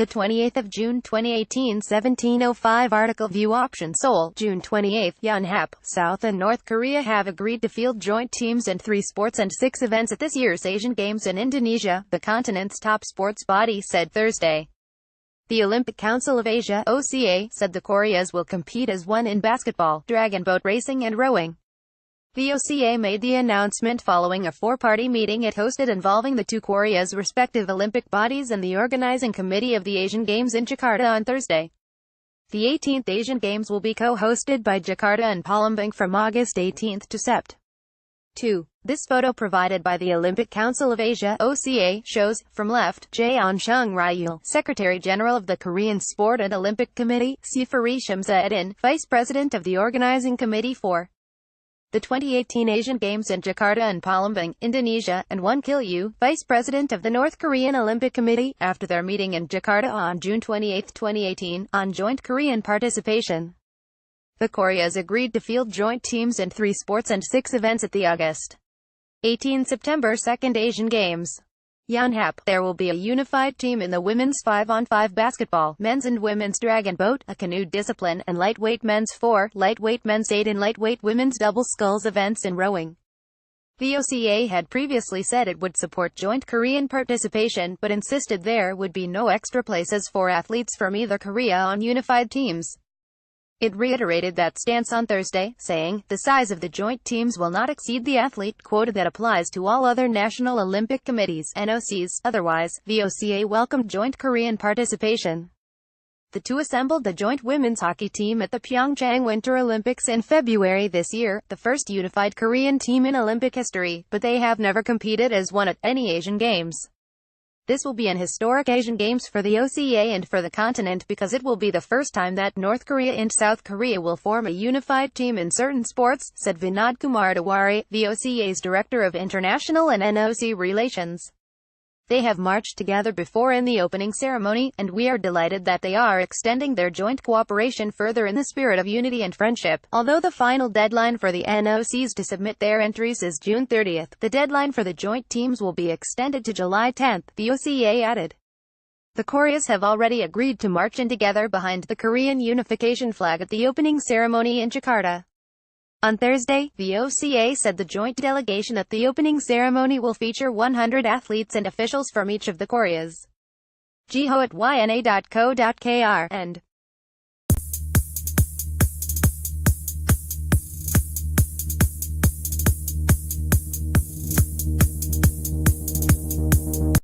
The 28th of June 2018 17:05 article View option Seoul, June 28, Yonhap, South and North Korea have agreed to field joint teams in 3 sports and 6 events at this year's Asian Games in Indonesia, the continent's top sports body said Thursday. The Olympic Council of Asia (OCA) said the Koreas will compete as one in basketball, dragon boat racing and rowing. The OCA made the announcement following a 4-party meeting it hosted involving the 2 Koreas' respective Olympic bodies and the organizing committee of the Asian Games in Jakarta on Thursday. The 18th Asian Games will be co-hosted by Jakarta and Palembang from August 18 to Sept. 2. This photo provided by the Olympic Council of Asia (OCA) shows, from left, Jae-on-chung Ryul, Secretary-General of the Korean Sport and Olympic Committee, Sifari Shamsa-Edin, Vice President of the Organizing Committee for the 2018 Asian Games in Jakarta and Palembang, Indonesia, and Won Kil-yu, Vice President of the North Korean Olympic Committee, after their meeting in Jakarta on June 28, 2018, on joint Korean participation. The Koreas agreed to field joint teams in 3 sports and 6 events at the August 18 September 2nd Asian Games. Yonhap, there will be a unified team in the women's 5-on-5 basketball, men's and women's dragon boat, a canoe discipline, and lightweight men's 4, lightweight men's 8 and lightweight women's double sculls events in rowing. The OCA had previously said it would support joint Korean participation, but insisted there would be no extra places for athletes from either Korea on unified teams. It reiterated that stance on Thursday, saying, the size of the joint teams will not exceed the athlete quota that applies to all other National Olympic Committees (NOCs). Otherwise, the OCA welcomed joint Korean participation. The 2 assembled the joint women's hockey team at the Pyeongchang Winter Olympics in February this year, the first unified Korean team in Olympic history, but they have never competed as one at any Asian Games. This will be an historic Asian Games for the OCA and for the continent because it will be the first time that North Korea and South Korea will form a unified team in certain sports, said Vinod Kumar Tiwari, the OCA's Director of International and NOC Relations. They have marched together before in the opening ceremony, and we are delighted that they are extending their joint cooperation further in the spirit of unity and friendship. Although the final deadline for the NOCs to submit their entries is June 30, the deadline for the joint teams will be extended to July 10, the OCA added. The Koreas have already agreed to march in together behind the Korean unification flag at the opening ceremony in Jakarta. On Thursday, the OCA said the joint delegation at the opening ceremony will feature 100 athletes and officials from each of the Koreas. Jiho at yna.co.kr and